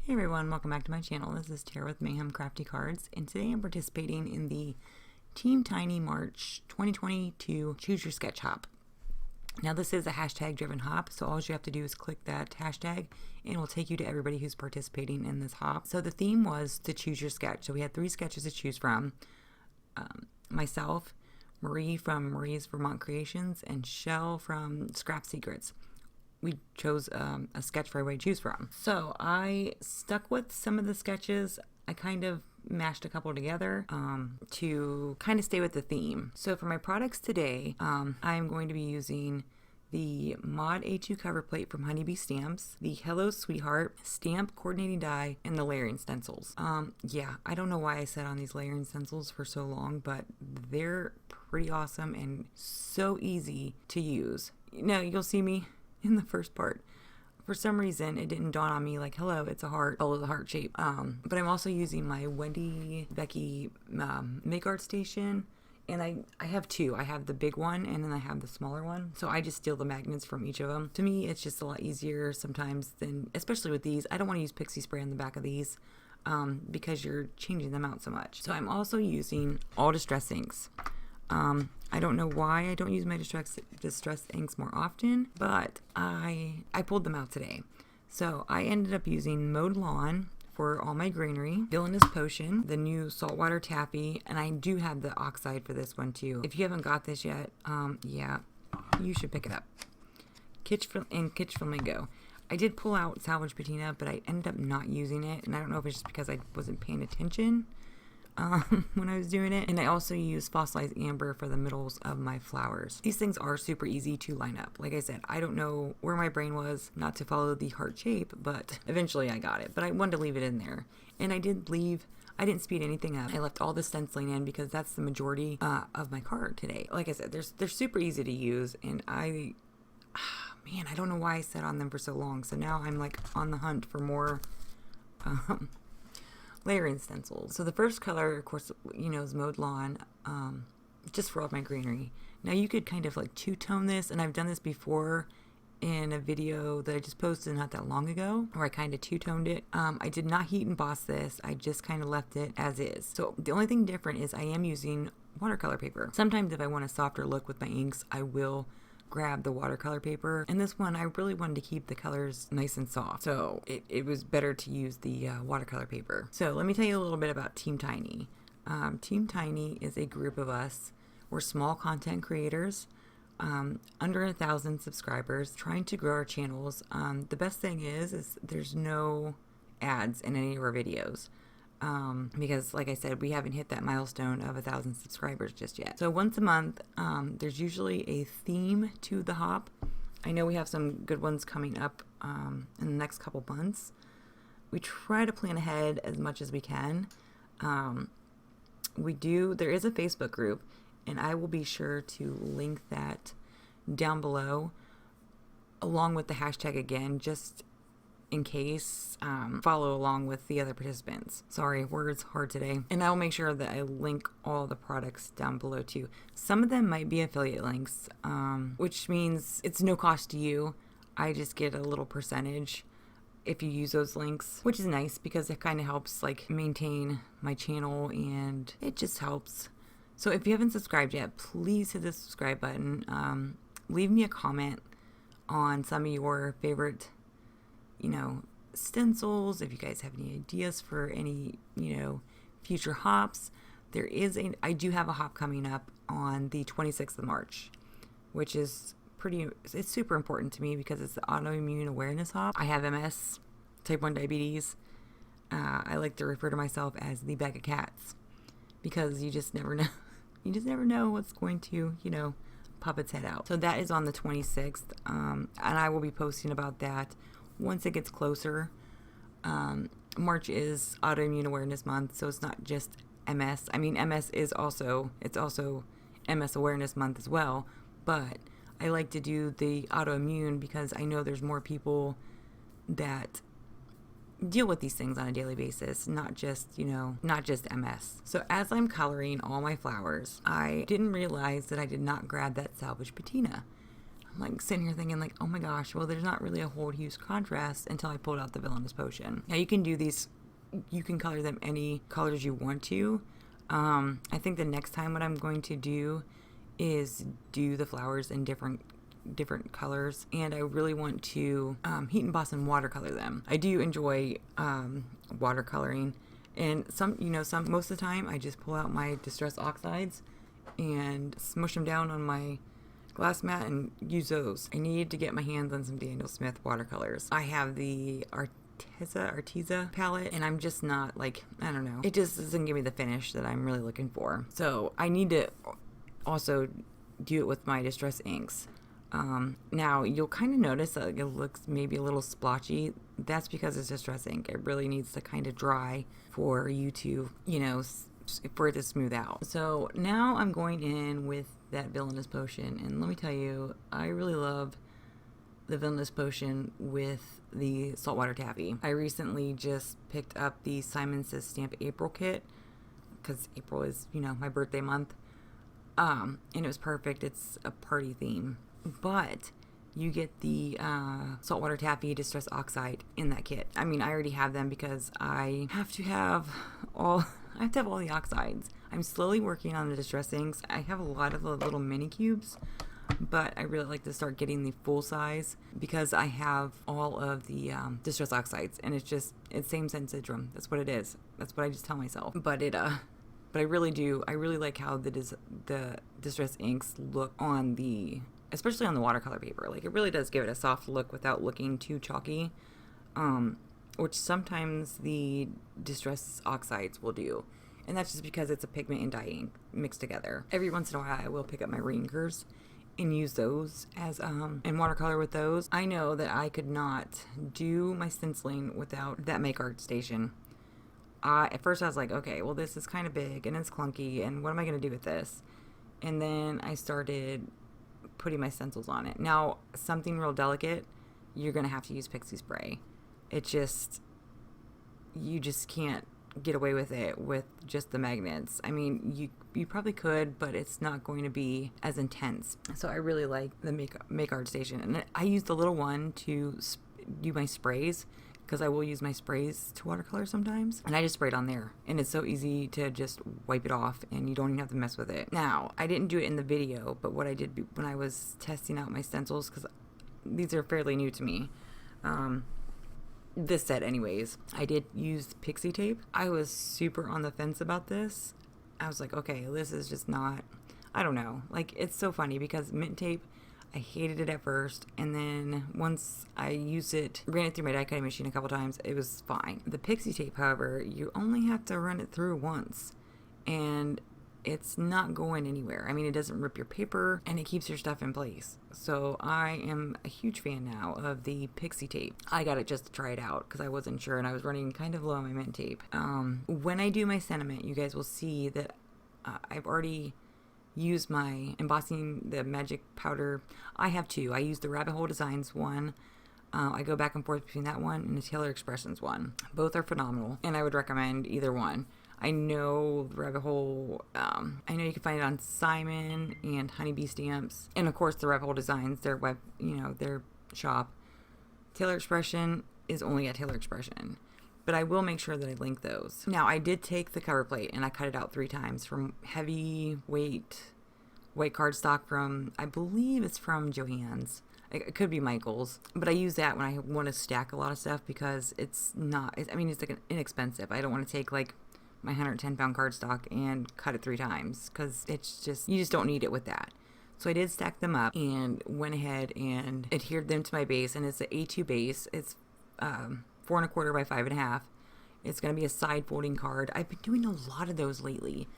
Hey everyone, welcome back to my channel. This is Tara with Mayhem Crafty Cards, and today I'm participating in the Team Tiny March 2022 Choose Your Sketch Hop. Now this is a hashtag driven hop, so all you have to do is click that hashtag and it will take you to everybody who's participating in this hop. So the theme was to choose your sketch. So we had 3 sketches to choose from. Myself, Marie from Marie's Vermont Creations, and Shell from Scrap Secrets. We chose a sketch for everybody to choose from. So I stuck with some of the sketches. I kind of mashed a couple together to kind of stay with the theme. So for my products today, I'm going to be using the Mod A2 cover plate from Honeybee Stamps, the Hello Sweetheart stamp coordinating die, and the layering stencils. Yeah, I don't know why I sat on these layering stencils for so long, but they're pretty awesome and so easy to use. Now you'll see me in the first part. For some reason, it didn't dawn on me like, hello, it's a heart, follow the heart shape. But I'm also using my Wendy Becky Make Art Station, and I have 2. I have the big one, and then I have the smaller one. So I just steal the magnets from each of them. To me, it's just a lot easier sometimes than, especially with these. I don't want to use pixie spray on the back of these because you're changing them out so much. So I'm also using all distress inks. I don't know why I don't use my distress inks more often, but I pulled them out today. So I ended up using Mowed Lawn for all my greenery, Villainous Potion, the new saltwater taffy, and I do have the oxide for this one too. If you haven't got this yet, yeah, you should pick it up. Kitsch Flamingo. I did pull out Salvage Patina, but I ended up not using it, and I don't know if it's just because I wasn't paying attention when I was doing it. And I also use fossilized amber for the middles of my flowers. These things are super easy to line up. Like I said, I don't know where my brain was not to follow the heart shape, but eventually I got it. But I wanted to leave it in there, and I didn't speed anything up. I left all the stenciling in because that's the majority of my card today. Like I said, they're super easy to use, and man, I don't know why I sat on them for so long. So now I'm like on the hunt for more layering stencils. So the first color, of course, you know, is Mowed Lawn, just for all my greenery. Now you could kind of like two-tone this, and I've done this before in a video that I just posted not that long ago, where I kind of two-toned it. I did not heat emboss this. I just kind of left it as is. So the only thing different is I am using watercolor paper. Sometimes if I want a softer look with my inks, I will grab the watercolor paper, and this one I really wanted to keep the colors nice and soft, so it was better to use the watercolor paper. So let me tell you a little bit about Team Tiny. Team Tiny is a group of us. We're small content creators, under 1,000 subscribers, trying to grow our channels. The best thing is there's no ads in any of our videos. Because like I said, we haven't hit that milestone of 1,000 subscribers just yet. So once a month, there's usually a theme to the hop. I know we have some good ones coming up in the next couple months. We try to plan ahead as much as we can. There is a Facebook group, and I will be sure to link that down below along with the hashtag again, just in case. Follow along with the other participants. Sorry, words hard today. And I will make sure that I link all the products down below too. Some of them might be affiliate links, which means it's no cost to you. I just get a little percentage if you use those links, which is nice because it kind of helps like maintain my channel, and it just helps. So if you haven't subscribed yet, please hit the subscribe button. Leave me a comment on some of your favorite, you know, stencils. If you guys have any ideas for any, you know, future hops, I do have a hop coming up on the 26th of March, which is it's super important to me because it's the autoimmune awareness hop. I have MS, type 1 diabetes. I like to refer to myself as the bag of cats because you just never know. You just never know what's going to, you know, pop its head out. So that is on the 26th, and I will be posting about that once it gets closer. March is Autoimmune Awareness Month, so it's not just MS. I mean, MS is also MS Awareness Month as well, but I like to do the autoimmune because I know there's more people that deal with these things on a daily basis, not just MS. So as I'm coloring all my flowers, I didn't realize that I did not grab that Salvage Patina. like sitting here thinking like, oh my gosh, well, there's not really a whole huge contrast until I pulled out the Villainous Potion. Now you can do these, you can color them any colors you want to. I think the next time what I'm going to do is do the flowers in different colors, and I really want to heat emboss and watercolor them. I do enjoy watercoloring, and most of the time I just pull out my Distress Oxides and smush them down on my glass mat and use those. I need to get my hands on some Daniel Smith watercolors. I have the Arteza palette, and I'm just not like, I don't know, it just doesn't give me the finish that I'm really looking for. So I need to also do it with my Distress inks. Now you'll kind of notice that it looks maybe a little splotchy. That's because it's Distress ink. It really needs to kind of dry for you to, for it to smooth out. So now I'm going in with that Villainous Potion, and let me tell you, I really love the Villainous Potion with the saltwater taffy. I recently just picked up the Simon Says Stamp April kit, because April is, my birthday month, and it was perfect. It's a party theme, but you get the saltwater taffy Distress Oxide in that kit. I mean, I already have them because I have to have all the oxides. I'm slowly working on the Distress inks. I have a lot of the little mini cubes, but I really like to start getting the full size because I have all of the Distress Oxides, and it's same scent syndrome. That's what it is. That's what I just tell myself. But I really like how the Distress inks look on especially on the watercolor paper. Like, it really does give it a soft look without looking too chalky, which sometimes the Distress Oxides will do. And that's just because it's a pigment and dye ink mixed together. Every once in a while, I will pick up my reinkers and use those as and watercolor with those. I know that I could not do my stenciling without that Make Art Station. At first I was like, okay, well, this is kind of big and it's clunky, and what am I going to do with this? And then I started putting my stencils on it. Now, something real delicate, you're going to have to use pixie spray. You just can't get away with it with just the magnets. I mean, you probably could, but it's not going to be as intense. So I really like the Make Art Station, and I use the little one to do my sprays, because I will use my sprays to watercolor sometimes, and I just spray it on there, and it's so easy to just wipe it off, and you don't even have to mess with it. Now, I didn't do it in the video, but what I did when I was testing out my stencils, because these are fairly new to me, this set anyways, I did use pixie tape. I was super on the fence about this. I was like, okay, this is just not, I don't know. Like, it's so funny because mint tape, I hated it at first, and then once I used it, ran it through my die cutting machine a couple times, it was fine. The pixie tape, however, you only have to run it through once, and it's not going anywhere. I mean, it doesn't rip your paper, and it keeps your stuff in place. So I am a huge fan now of the pixie tape. I got it just to try it out because I wasn't sure, and I was running kind of low on my mint tape. When I do my sentiment, you guys will see that I've already used my embossing, the magic powder. I have two. I use the Rabbit Hole Designs one. I go back and forth between that one and the Taylor Expressions one. Both are phenomenal, and I would recommend either one. I know Rabbit Hole, I know you can find it on Simon and Honeybee Stamps, and of course the Rabbit Hole Designs, their web, their shop. Taylor Expression is only at Taylor Expression, but I will make sure that I link those. Now, I did take the cover plate and I cut it out 3 times from heavy weight white cardstock from, I believe it's from Joann's. It could be Michael's, but I use that when I want to stack a lot of stuff because it's like inexpensive. I don't want to take like my 110-pound cardstock and cut it 3 times because you just don't need it with that. So I did stack them up and went ahead and adhered them to my base, and it's an A2 base. It's 4 1/4 by 5 1/2. It's going to be a side folding card. I've been doing a lot of those lately.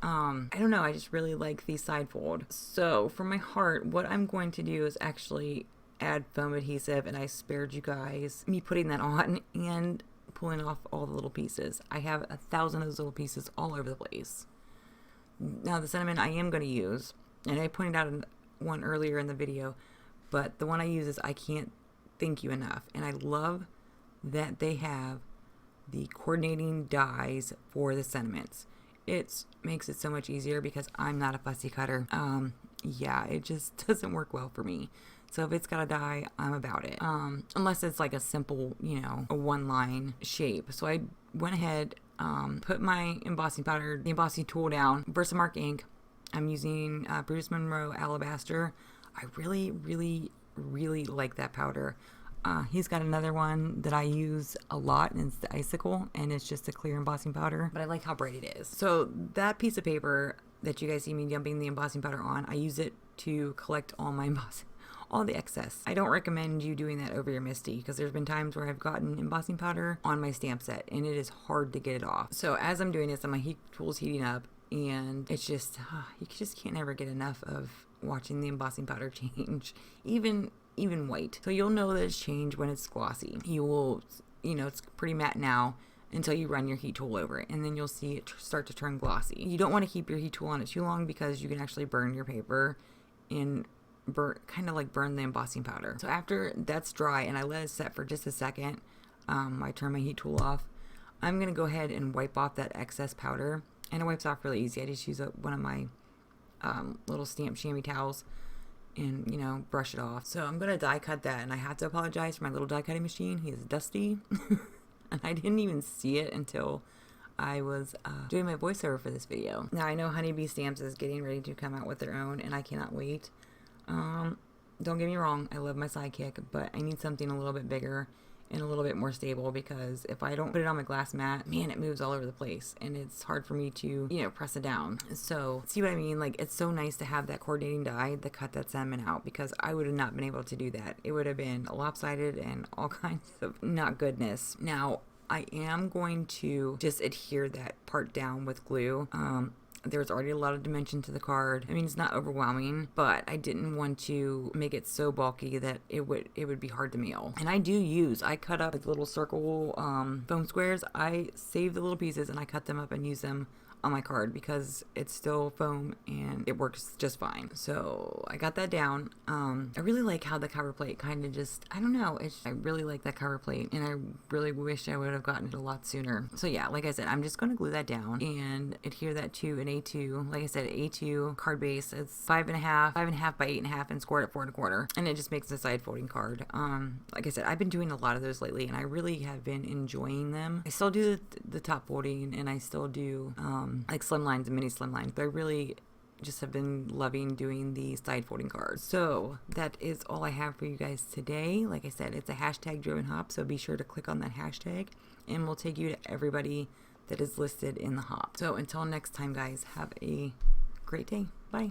I don't know, I just really like the side fold. So for my heart, what I'm going to do is actually add foam adhesive, and I spared you guys me putting that on and pulling off all the little pieces. I have 1,000 of those little pieces all over the place. Now the sentiment I am going to use, and I pointed out one earlier in the video, but the one I use is I Can't Thank You Enough, and I love that they have the coordinating dies for the sentiments. It makes it so much easier because I'm not a fussy cutter. Yeah, it just doesn't work well for me. So if it's got to die, I'm about it. Unless it's like a simple, you know, a one line shape. So I went ahead, put my embossing powder, the embossing tool down, Versamark ink. I'm using Bruce Monroe Alabaster. I really, really, really like that powder. He's got another one that I use a lot, and it's the Icicle, and it's just a clear embossing powder, but I like how bright it is. So that piece of paper that you guys see me dumping the embossing powder on, I use it to collect all my all the excess. I don't recommend you doing that over your Misty, because there's been times where I've gotten embossing powder on my stamp set, and it is hard to get it off. So as I'm doing this, my heat tool's heating up, and it's just, you just can't ever get enough of watching the embossing powder change, even white. So you'll know that it's changed when it's glossy. You will, you know, it's pretty matte now until you run your heat tool over it, and then you'll see it start to turn glossy. You don't want to keep your heat tool on it too long, because you can actually burn your paper and kind of like burn the embossing powder. So after that's dry and I let it set for just a second, I turn my heat tool off. I'm gonna go ahead and wipe off that excess powder, and it wipes off really easy. I just use one of my little stamp chamois towels and, you know, brush it off. So I'm gonna die cut that, and I have to apologize for my little die cutting machine. He is dusty and I didn't even see it until I was doing my voiceover for this video. Now I know Honeybee Stamps is getting ready to come out with their own, and I cannot wait. Don't get me wrong, I love my Sidekick, but I need something a little bit bigger and a little bit more stable, because if I don't put it on my glass mat, man, it moves all over the place, and it's hard for me to, you know, press it down. So see what I mean? Like, it's so nice to have that coordinating die that cut that sentiment out, because I would have not been able to do that. It would have been lopsided and all kinds of not goodness. Now I am going to just adhere that part down with glue. There's already a lot of dimension to the card. I mean, it's not overwhelming, but I didn't want to make it so bulky that it would be hard to mail. And I cut up like little circle foam squares. I save the little pieces and I cut them up and use them on my card, because it's still foam and it works just fine. So I got that down. I really like how the cover plate kind of just, I don't know, I really like that cover plate, and I really wish I would have gotten it a lot sooner. So yeah, like I said, I'm just going to glue that down and adhere that to an A2. Like I said, A2 card base. It's 5.5 by 8.5, and scored at 4 1/4, and it just makes a side folding card. Like I said, I've been doing a lot of those lately, and I really have been enjoying them. I still do the top folding, and I still do like slim lines and mini slim lines, but I really just have been loving doing the side folding cards. So that is all I have for you guys today. Like I said, it's a hashtag driven hop, so be sure to click on that hashtag, and we'll take you to everybody that is listed in the hop. So until next time, guys, have a great day. Bye.